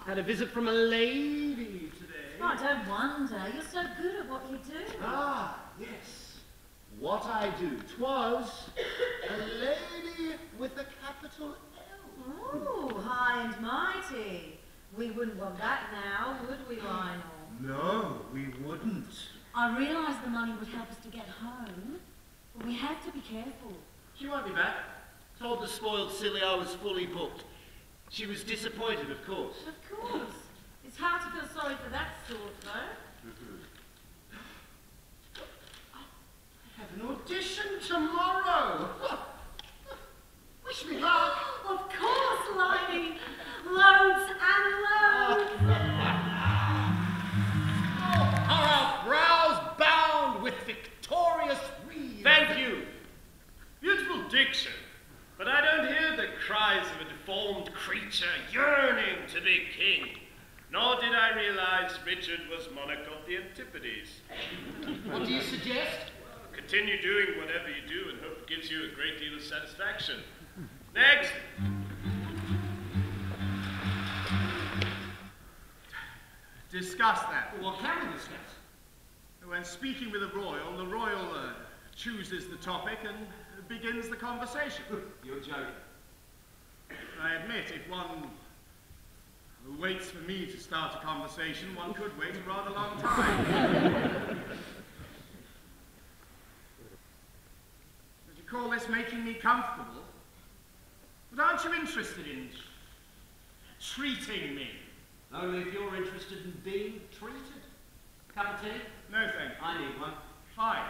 Had a visit from a lady today. Oh, don't wonder. You're so good at what you do. Ah, yes. What I do. 'Twas a lady with a capital L. Oh, high and mighty. We wouldn't want that now, would we, Lionel? No, we wouldn't. I realised the money would help us to get home, but we had to be careful. She won't be back. Told the spoiled silly I was fully booked. She was disappointed, of course. Of course. It's hard to feel sorry for that sort, though. I have an audition tomorrow. Wish me luck. Of course, Liney. Loads and loads. Are our brows bound with victorious wreaths? Thank you. Beautiful diction. But I don't hear the cries of a deformed creature yearning to be king. Nor did I realize Richard was monarch of the Antipodes. What do you suggest? Continue doing whatever you do and hope it gives you a great deal of satisfaction. Next. Discuss that. What can we discuss? When speaking with the royal chooses the topic and begins the conversation. You're joking. I admit, if one waits for me to start a conversation, one could wait a rather long time. Would you call this making me comfortable? But aren't you interested in treating me? Only if you're interested in being treated. Cup of tea? No, thank you. I need one. Fine.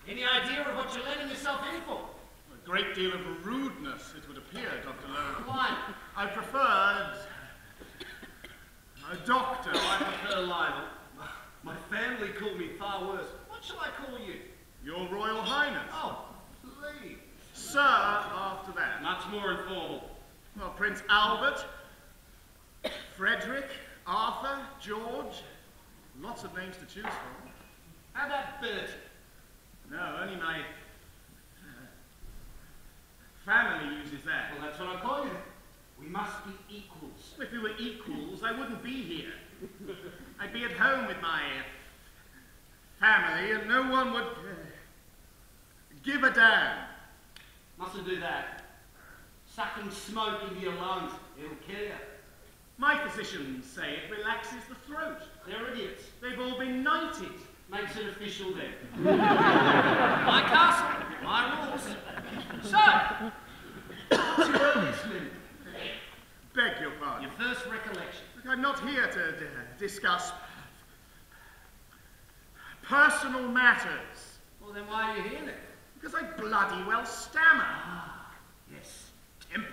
Any idea of what you're letting yourself in for? A great deal of rudeness, it would appear, Dr. Logue. Why? I preferred a doctor. I prefer Lionel. My family call me far worse. What shall I call you? Your Royal Highness. Oh, please. Sir, after that. Much more informal. Well, Prince Albert, Frederick, Arthur, George. Lots of names to choose from. How about Bertie? No, only my family uses that. Well, that's what I call you. We must be equals. If we were equals, I wouldn't be here. I'd be at home with my family, and no one would give a damn. Mustn't do that. Sucking smoke into your lungs, it'll kill you. My physicians say it relaxes the throat. They're idiots. They've all been knighted. Makes it official then. My castle, my rules. So, what's your earliest memory? Beg your pardon. Your first recollection. Look, I'm not here to discuss personal matters. Well, then why are you here then? Because I bloody well stammer. Ah, yes. Temper.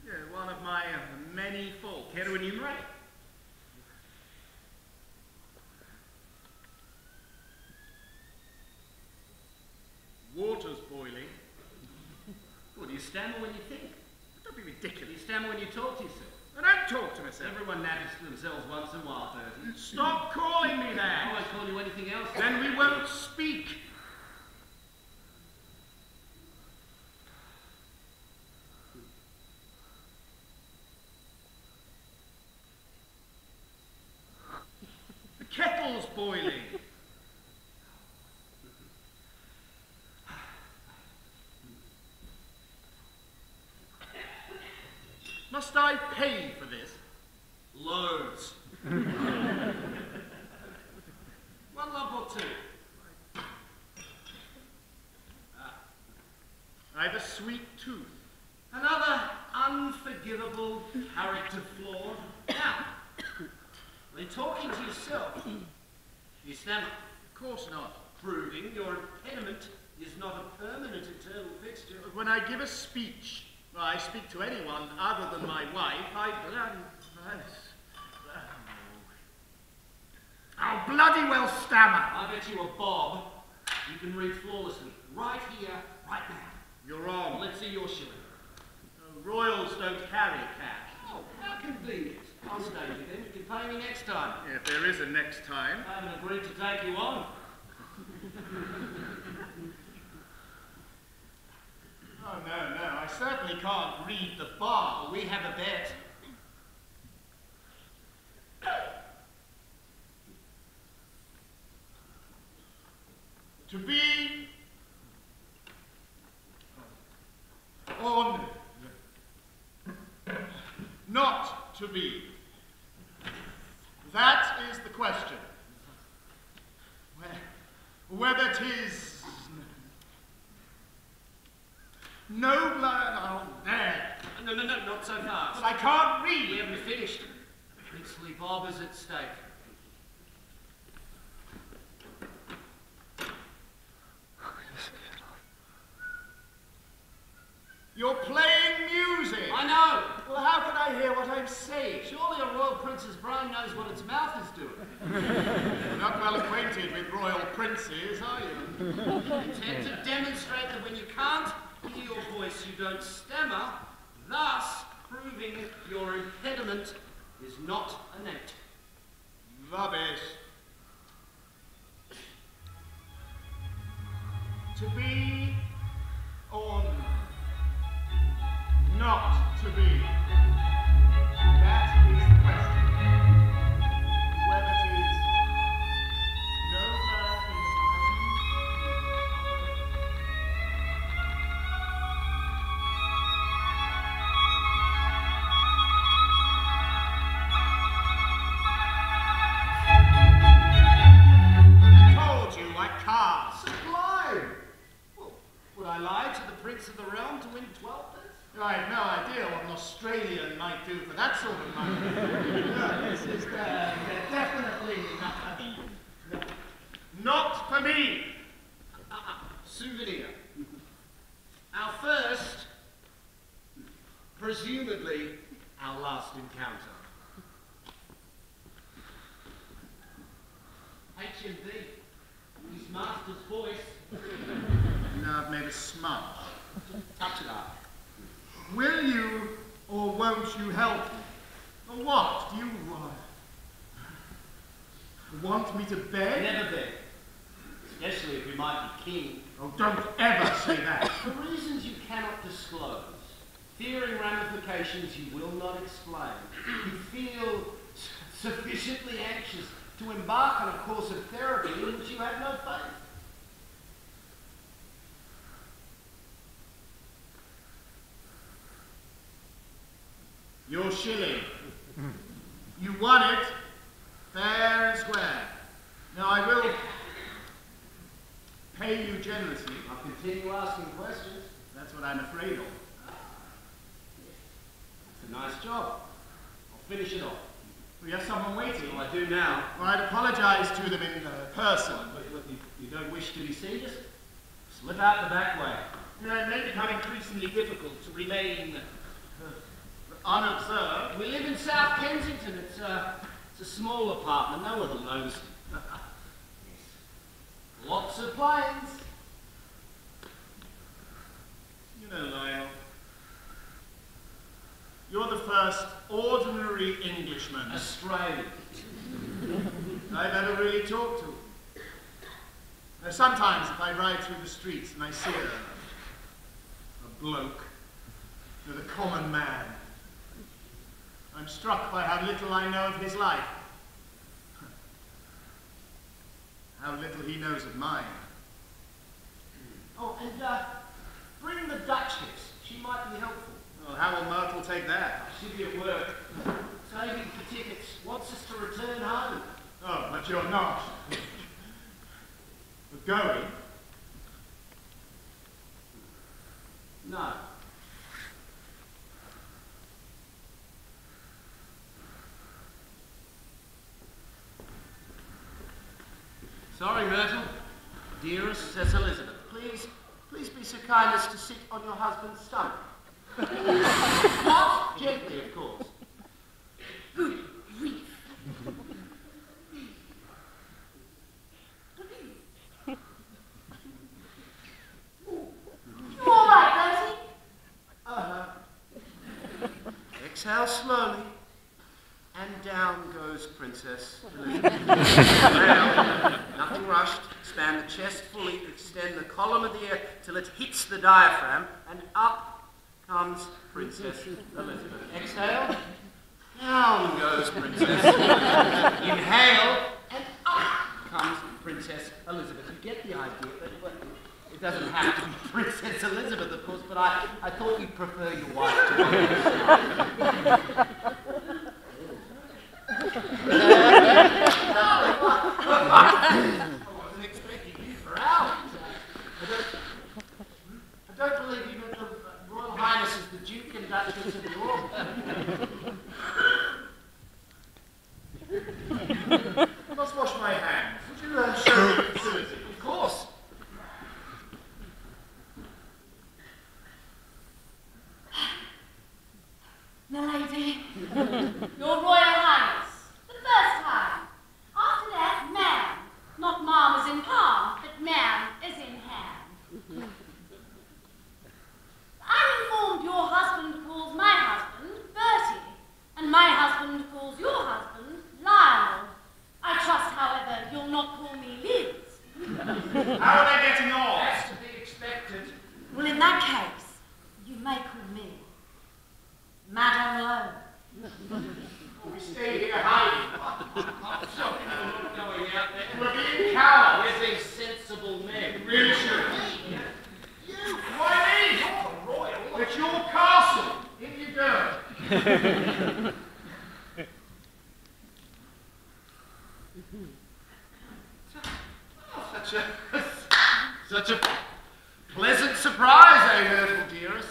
Yeah, one of my many faults. Care to enumerate? Water's boiling. Well, do you stammer when you think? Don't be Do ridiculous. you stammer when you talk to yourself? I don't talk to myself. Everyone natters to themselves once in a while, Bertie. Stop calling me I that. won't call you anything else. Then we won't speak. The kettle's boiling. Must I pay for this? Loads. One lump or two. I've a sweet tooth. Another unforgivable character flaw. Now, when talking to yourself, you stammer. Of course not. Proving your impediment is not a permanent internal fixture. When I give a speech, I speak to anyone other than my wife, I'll bloody well stammer. I bet you a Bob. You can read flawlessly. Right here, right now. You're wrong. Let's see your shilling. Royals don't carry cash. Oh, how convenient. I'll stay with you then. You can pay me next time. Yeah, if there is a next time. I haven't agreed to take you on. Oh, no, I certainly can't read the bar. We have a bet. To be or not to be. That is the question. Whether 'tis nobler. Oh, there. No, not so fast. But I can't read. We haven't finished. Princely Bob is at stake. You're playing music. I know. Well, how can I hear what I'm saying? Surely a royal prince's brain knows what its mouth is doing. You're not well acquainted with royal princes, are you? Intend to demonstrate that when you can't hear your voice, you don't stammer, thus proving your impediment is not innate. Rubbish. To be or not to be. That is the question. Whether it is nobler in the I told you I can't. Sublime! Well, would I lie to the prince of the realm to win 12 days? I have no idea what an Australian might do for that sort of money. No, this is definitely not for me. Souvenir. Our first, presumably our last encounter. HMV, his master's voice. Now I've made a smudge. Touch it up. Will you or won't you help me? Or what? Do you want me to beg? Never beg. Especially if you might be king. Oh, don't ever say that. For reasons you cannot disclose, fearing ramifications you will not explain, you feel sufficiently anxious to embark on a course of therapy in which you have no faith. Your shilling. You won it, fair and square. Now I will pay you generously. I'll continue asking questions. That's what I'm afraid of. It's a nice job. I'll finish it off. We have someone waiting. Well, I do now. Well, I'd apologize to them in person. You don't wish to be seen? Just slip out the back way. It may become increasingly difficult to remain unobserved. We live in South Kensington. It's a small apartment. No one knows. Yes. Lots of planes. You know, Lionel, you're the first ordinary Englishman Australian I've ever really talked to. Now, sometimes if I ride through the streets and I see a bloke, the common man, I'm struck by how little I know of his life. How little he knows of mine. Oh, and bring the Duchess. She might be helpful. Well, how will Myrtle take that? She'll be at work. Saving for tickets. Wants us to return home. Oh, but you're not. But going? No. Sorry, Myrtle. Dearest, says Elizabeth, please be so kind as to sit on your husband's stomach. What? Gently, of course. Good grief. You all right, Bertie? Exhale slowly, and down goes Princess Elizabeth. Now, nothing rushed. Span the chest fully, extend the column of the air till it hits the diaphragm, and up comes Princess Elizabeth. Exhale, down goes Princess. Inhale, and up comes Princess Elizabeth. You get the idea that it doesn't have to be Princess Elizabeth, of course, but I thought you'd prefer your wife to be. I wasn't expecting you for hours. I don't believe you met the Royal Highnesses, the Duke and Duchess of York. I must wash my hands. Would you show me the facility? Of course. Milady, Your Royal Highness, the first time. After that, ma'am. Not ma'am as in palm, but ma'am as in hand. I'm informed your husband calls my husband Bertie, and my husband calls your husband Lionel. I trust, however, you'll not call me Liz. How are they getting on? That's to be expected. Well, in that case, you may call me Madame Logue. We stay here hiding. I'm sorry, we're not going out there. We're being cowards. We're being sensible men. Really should. You? Why me? You're the royal. It's your castle. In you go. Such a pleasant surprise, Myrtle, dearest.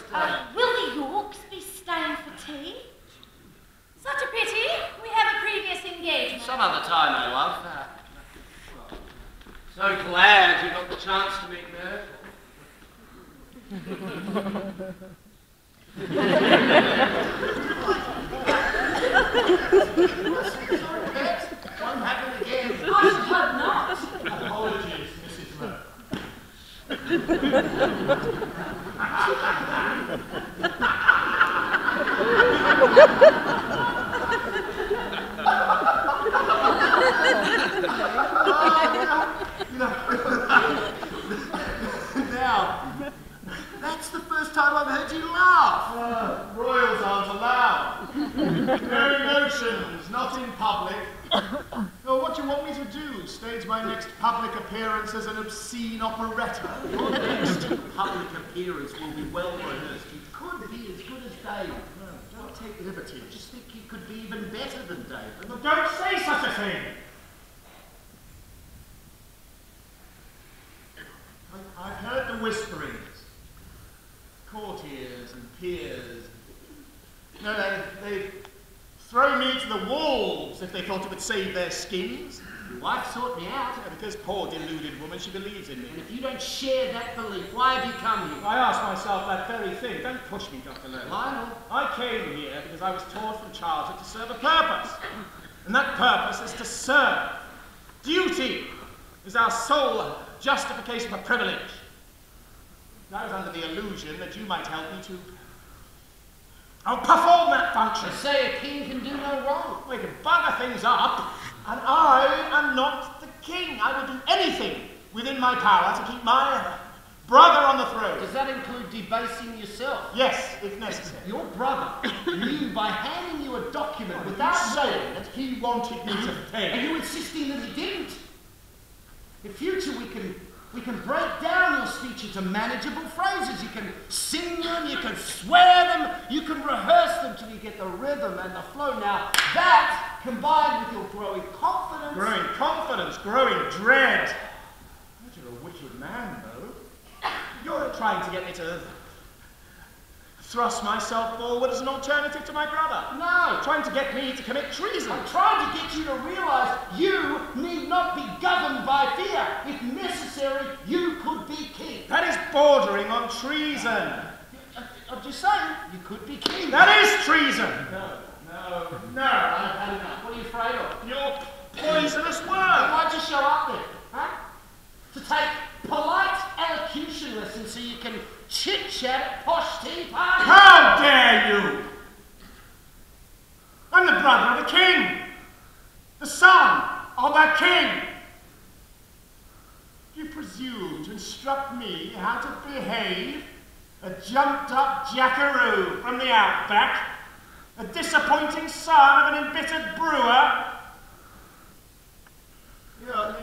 Will the Yorks be staying for tea? Such a pity. We have a previous engagement. Some other time, my love. So glad you got the chance to meet Sorry, pet. Won't happen again. I should hope not. Apologies, Mrs. Lowe. Now, that's the first time I've heard you laugh. Royals aren't allowed. No emotions, not in public. Oh, what do you want me to do? Stage my next public appearance as an obscene operetta? Your next public appearance will be well rehearsed. You could be as good as Dave. No, don't take liberties. I just think you could be even better than Dave. Well, don't say such a thing. I've heard the whisperings. Courtiers and peers. No, they'd throw me to the wolves if they thought it would save their skins. Your wife sought me out. Yeah, because poor deluded woman, she believes in me. And if you don't share that belief, why have you come here? I asked myself that very thing. Don't push me, Dr. Lowe. Lionel. I came here because I was taught from childhood to serve a purpose. And that purpose is to serve. Duty is our sole justification for privilege. I was under the illusion that you might help me to perform that function. They say a king can do no wrong. We can bugger things up, and I am not the king. I will do anything within my power to keep my brother on the throne. Does that include debasing yourself? Yes, if necessary. Your brother knew by handing you a document without saying that he wanted me to and fail. you insisting that he didn't. In future, we can break down your speech into manageable phrases. You can sing them, you can swear them, you can rehearse them till you get the rhythm and the flow. Now, that, combined with your growing confidence... Growing confidence, growing dread. You're a wicked man, though. You're trying to get me to thrust myself forward as an alternative to my brother. No. Trying to get me to commit treason. I'm trying to get you to realise you need not be governed by fear. If necessary, you could be king. That is bordering on treason. I'm just saying, you could be king. That is treason. No, I've had enough. What are you afraid of? Your poisonous Then word. why'd you show up then? Huh? To take polite elocution lessons so you can chit-chat at posh tea parties? How dare you? I'm the brother of the king. The son of a king. You presume to instruct me how to behave? A jumped-up jackaroo from the outback? A disappointing son of an embittered brewer? You're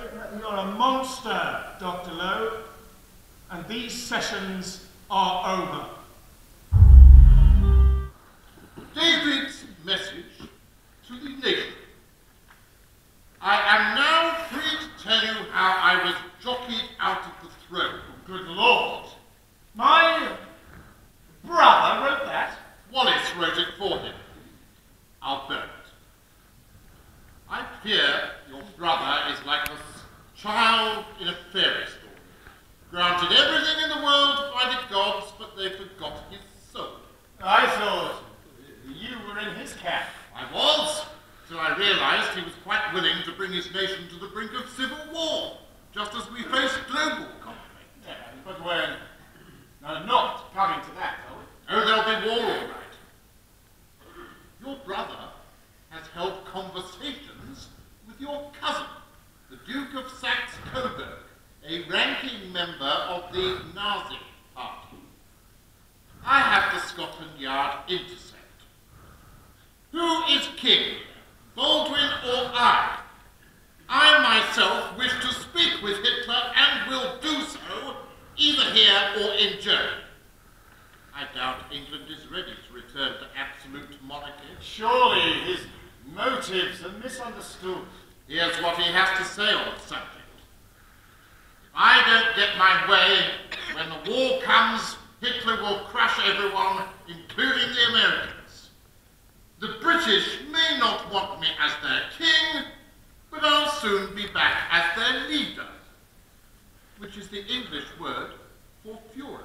You're a monster, Dr. Logue, and these sessions are over. David's message to the nation. I am now free to tell you how I was jockeyed out of the throne. Good Lord. My brother wrote that? Wallis wrote it for him. I'll burn it. I fear your brother is like a child in a fairy story. Granted everything in the world by the gods, but they forgot his soul. I thought you were in his camp. I was, till I realized he was quite willing to bring his nation to the brink of civil war, just as we face global conflict. Yeah, but we're not coming to that, are we? Oh, there'll be war, all right. Your brother has held conversations with your cousin, the Duke of Saxe-Coburg, a ranking member of the Nazi Party. I have the Scotland Yard intercept. Who is king, Baldwin or I? I myself wish to speak with Hitler and will do so, either here or in Germany. I doubt England is ready to return to absolute monarchy. Surely his motives are misunderstood. Here's what he has to say on the subject. If I don't get my way, when the war comes, Hitler will crush everyone, including the Americans. The British may not want me as their king, but I'll soon be back as their leader, which is the English word for Führer.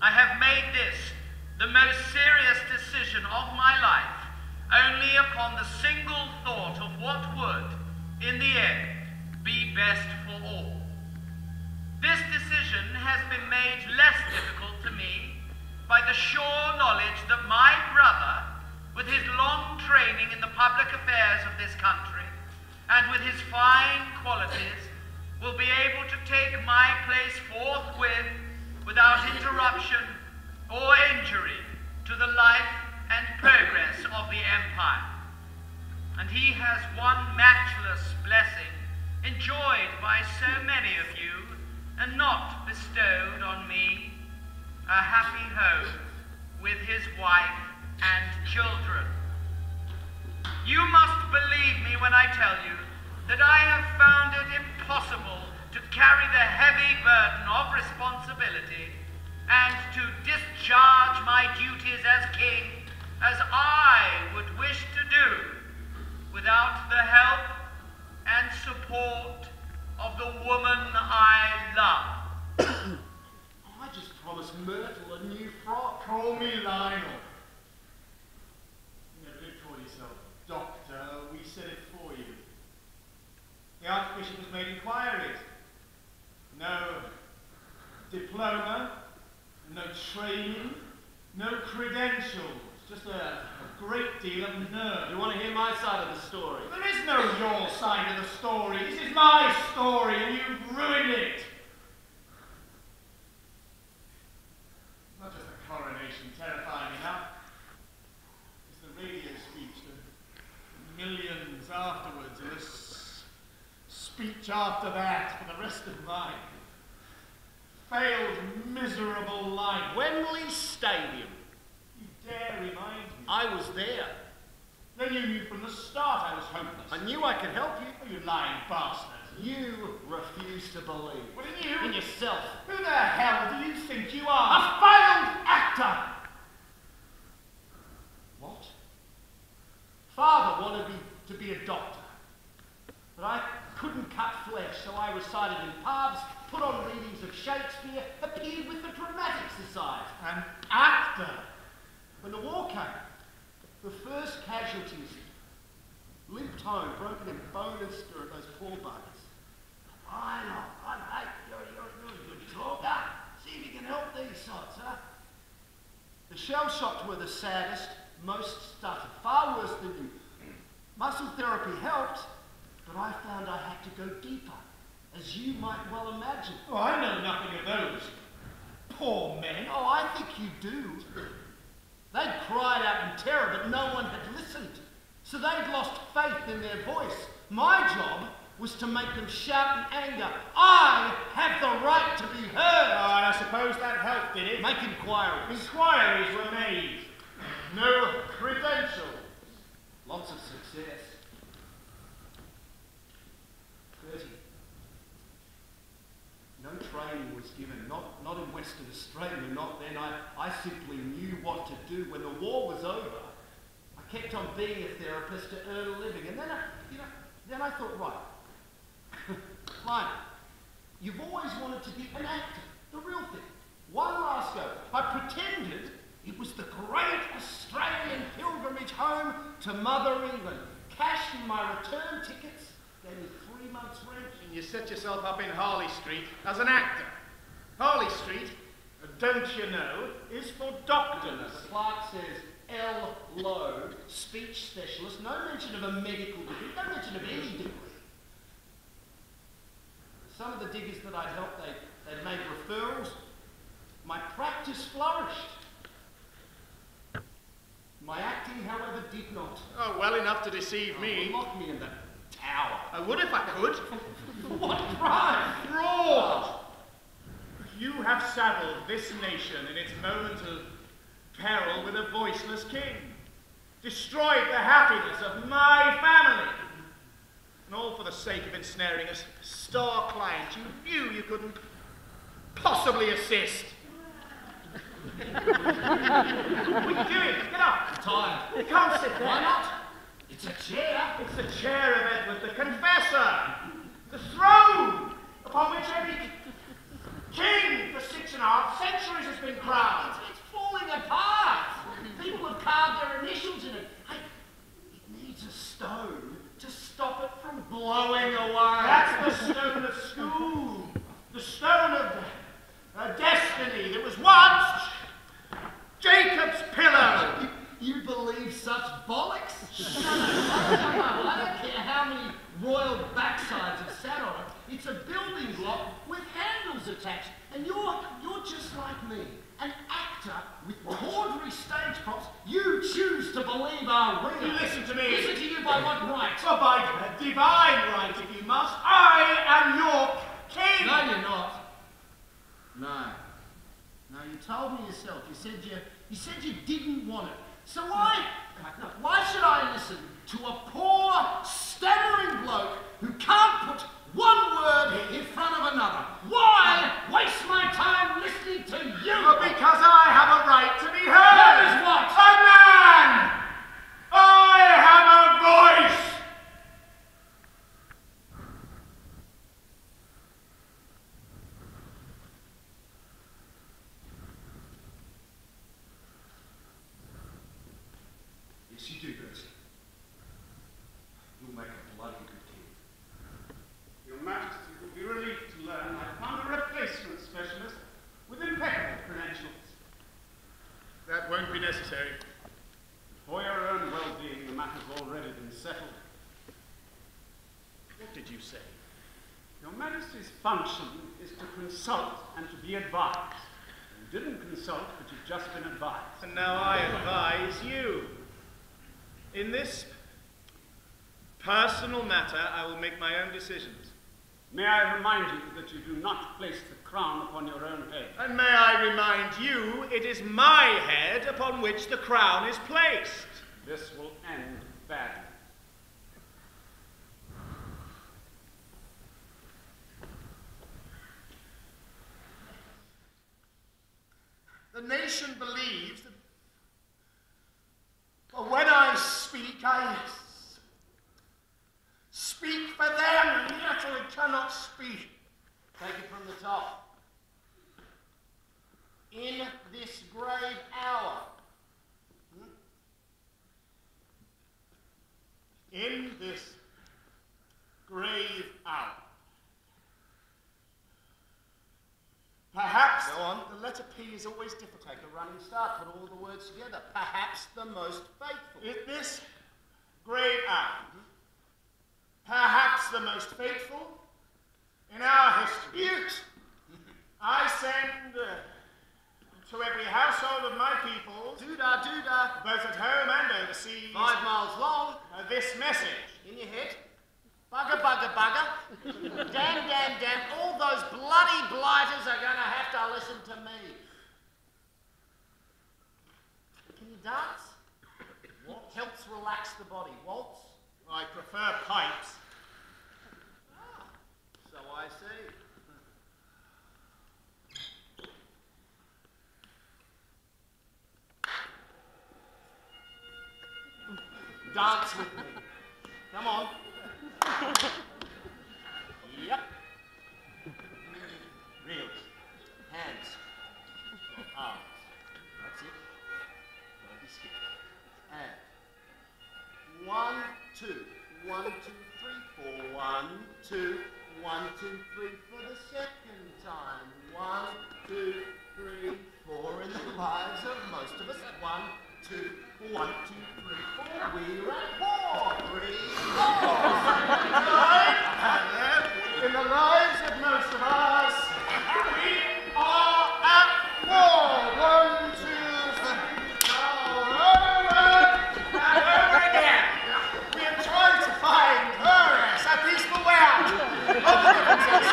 I have made this the most serious decision of my life only upon the single thought of what would, in the end, be best for all. This decision has been made less difficult to me by the sure knowledge that my brother, with his long training in the public affairs of this country, and with his fine qualities, will be able to take my place forthwith without interruption or injury to the life and progress of the empire. And he has one matchless blessing enjoyed by so many of you and not bestowed on me, a happy home with his wife and children. You must believe me when I tell you that I have found it impossible to carry the heavy burden of responsibility and to discharge my duties as king as I would wish to do without the help and support of the woman I love. I just promised Myrtle a new frock. Call me Lionel. You never did call yourself Doctor. We said it for you. The Archbishop has made inquiries. No diploma, no training, no credentials. Just a great deal of nerve. You want to hear my side of the story? There is no your side of the story. This is my story, and you've ruined it. Not just the coronation terrifying enough. It's the radio speech, the millions afterwards, and the speech after that for the rest of my failed, miserable life. Wembley Stadium. You dare remind me? I was there. Then you knew from the start I was hopeless. I knew I could help you. Oh, you lying bastard. You refuse to believe. What in you? In yourself. Who the hell do you think you are? A failed actor! What? Father wanted me to be a doctor. But I couldn't cut flesh, so I recited in pubs, put on readings of Shakespeare, appeared with the Dramatic Society. An actor? When the war came, the first casualties limped home, broken in bone and spirit, those poor buggers. I know, you're a good talker. See if you can help these sots, huh? The shell shocked were the saddest, most stuttered, far worse than you. Muscle therapy helped, but I found I had to go deeper, as you might well imagine. Oh, I know nothing of those poor men. Oh, I think you do. They'd cried out in terror, but no one had listened. So they'd lost faith in their voice. My job was to make them shout in anger, "I have the right to be heard." Oh, and I suppose that helped, did it? Make inquiries. Inquiries were made. No credentials. Lots of success. Bertie. No training was given, not in Western Australia, not then. I simply knew what to do. When the war was over, I kept on being a therapist to earn a living. And then I thought, right, Lionel, you've always wanted to be an actor, the real thing. One last go. I pretended it was the great Australian pilgrimage home to Mother England. Cashed in my return tickets, gave me 3 months' rent. And you set yourself up in Harley Street as an actor. Harley Street, don't you know, is for doctors. The clerk says L. Logue, speech specialist, no mention of a medical degree, no mention of any degree. Some of the diggers that I'd helped, they'd made referrals. My practice flourished. My acting, however, did not. Oh, well enough to deceive me. Lock me in the tower. I would if I could. What crime? Fraud! You have saddled this nation in its moment of peril with a voiceless king. Destroyed the happiness of my family. And all for the sake of ensnaring a star client you knew you couldn't possibly assist. What are you doing? Get up. I'm tired. You can't sit there. Why not? It's a chair. It's the chair of Edward the Confessor. The throne upon which every king for 6.5 centuries has been crowned. It's falling apart. People have carved their initials in it. Hey, it needs a stone to stop it from blowing away. That's the stone of school. The stone of destiny that was once Jacob's pillow. You believe such bollocks? I don't care how many royal backsides have sat on it. It's a building block with handles attached. And you're just like me, an actor with tawdry stage props you choose to believe are real. You listen to me. Listen to you by what right? Oh, by divine right, if you must. I am your king. No, you're not. No. No, you told me yourself. You said you didn't want it. So why should I listen to a poor, stammering bloke who can't put one word in front of another? Why waste my time listening to you? Well, because I have a right to be heard. That is what? A man! I have a voice! Yes, you do, Bertie. You'll make a bloody good king. Your Majesty will be relieved to learn I found a replacement specialist with impeccable credentials. That won't be necessary. For your own well-being, the matter's already been settled. What did you say? Your Majesty's function is to consult and to be advised. You didn't consult, but you've just been advised. And now I advise you. In this personal matter, I will make my own decisions. May I remind you that you do not place the crown upon your own head. And may I remind you, it is my head upon which the crown is placed. This will end badly. The nation believes that when I speak, I speak for them, yet I cannot speak. Take it from the top. In this grave hour. In this grave hour. Perhaps, Go on. the letter P is always difficult. Take a running start, put all the words together. Perhaps the most faithful. In this grave hour. Perhaps the most faithful in our history. I send to every household of my people, Doodah, doodah. both at home and overseas, 5 miles long. this message. In your head. Bugger, bugger, bugger. Damn, damn, damn. All those bloody blighters are going to have to listen to me. Can you dance? What helps relax the body? Waltz? I prefer pipes. Ah, so I see. Dance with me. Come on. Yep. Reels. Hands. Arms. That's it. Don't be scared. And 1, 2. 1, 2, 3, 4. 1, 2. 1, 2, 3 for the second time. 1, 2, 3, 4 in the lives of most of us. 1, 2, 1, 2, 3, 4. We're at 4. 3, 4. In the lives of most of us, we are at 4. 1, 2, 3, 4. Over and over again. We are trying to find a peaceful way out of the differences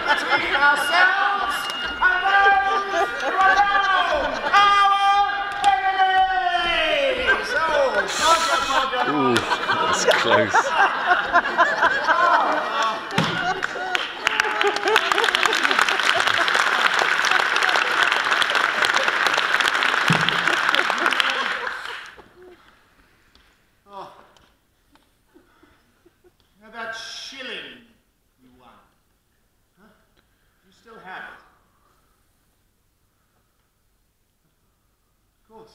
between ourselves and those who are around our enemies. Ooh, that's close. Now that shilling you won, huh? You still have it? Of course.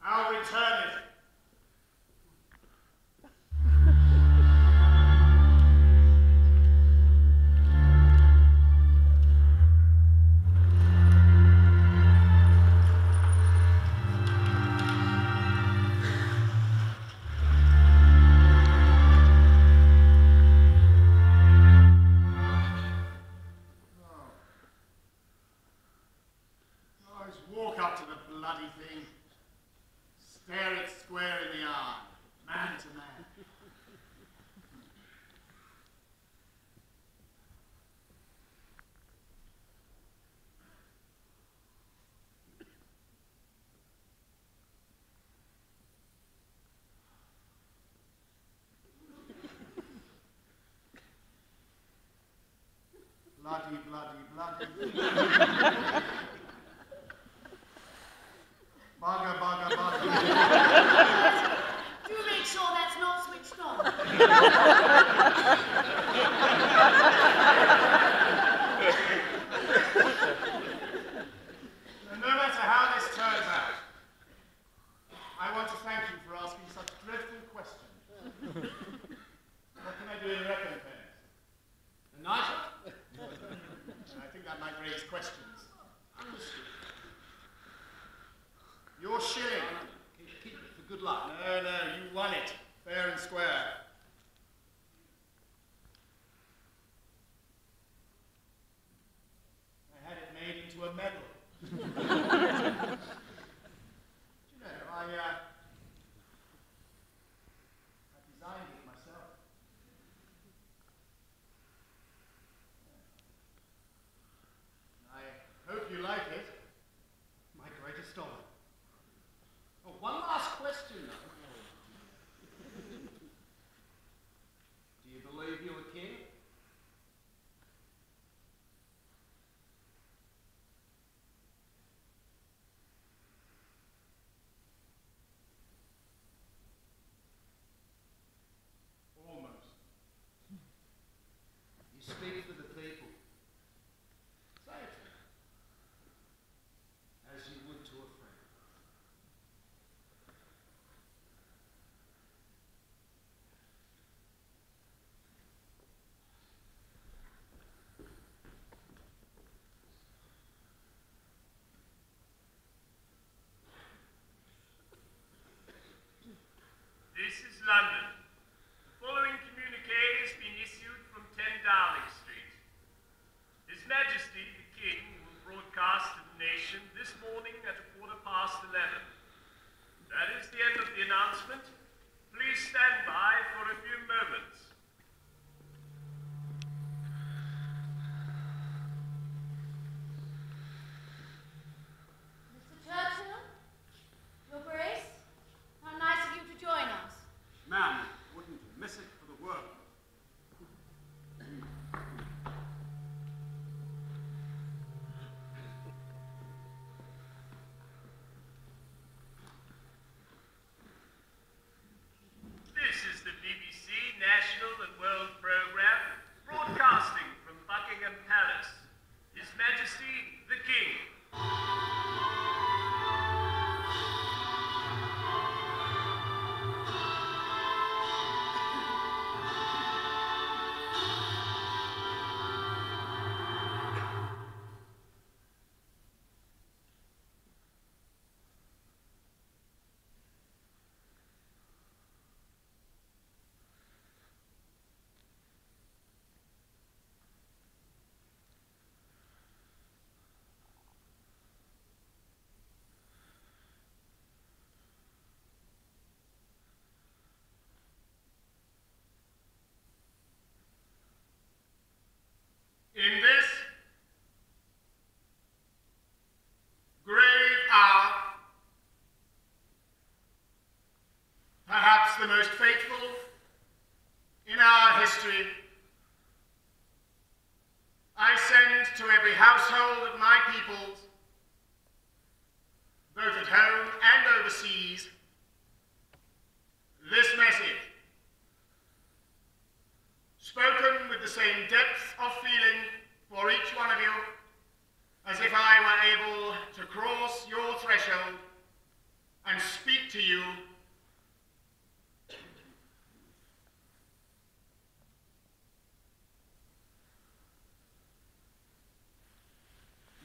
I'll return it. Walk up to the bloody thing, stare it square in the eye, man to man. Bloody, bloody, bloody. Bugger, bugger, bugger. Do make sure that's not switched on. No matter how this turns out, I want to thank you for asking such dreadful questions. What can I do in recompense? A knife? I think that might raise questions. Understood. Your shilling. Keep it for good luck. No, no, you won it. Fair and square. I had it made into a medal. Do you know, I designed it myself. I hope you like it. My greatest honor. Oh, one last question, though. broadcasting from Buckingham Palace, His Majesty the King. In this grave hour, perhaps the most fateful in our history, I send to every household of my peoples, both at home and overseas, this message, spoken with the same depth of feeling for each one of you as if I were able to cross your threshold and speak to you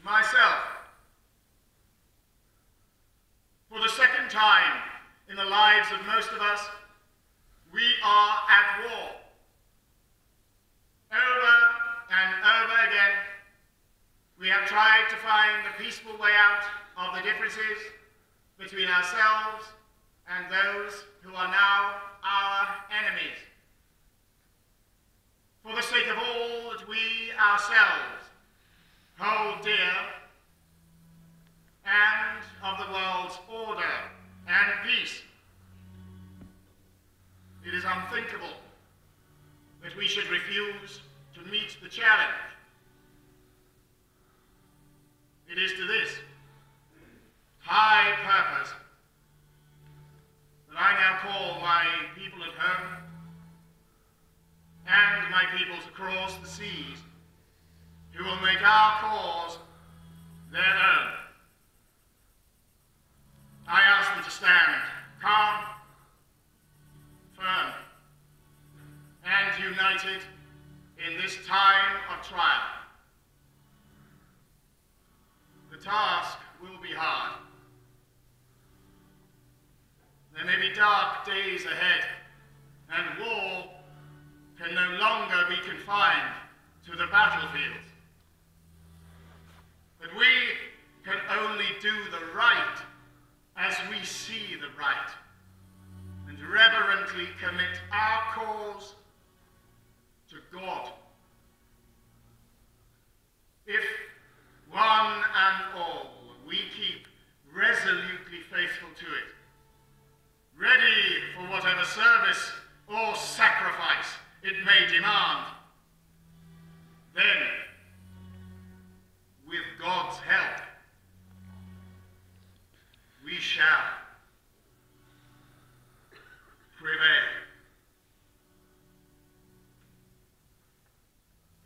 myself. For the second time in the lives of most of us, we are at war. Over and over again, we have tried to find a peaceful way out of the differences between ourselves and those who are now our enemies. For the sake of all that we ourselves hold dear, and of the world's order and peace, it is unthinkable that we should refuse to meet the challenge. It is to this high purpose that I now call my people at home and my peoples across the seas, who will make our cause their own. I ask them to stand calm, firm, and united in this time of trial. The task will be hard. There may be dark days ahead, and war can no longer be confined to the battlefields. But we can only do the right as we see the right, and reverently commit our cause to God. If one and all we keep resolutely faithful to it, ready for whatever service or sacrifice it may demand, then, with God's help, we shall prevail.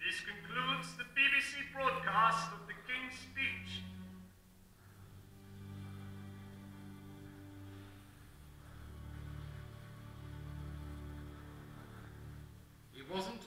This concludes the BBC broadcast of the King's speech. It wasn't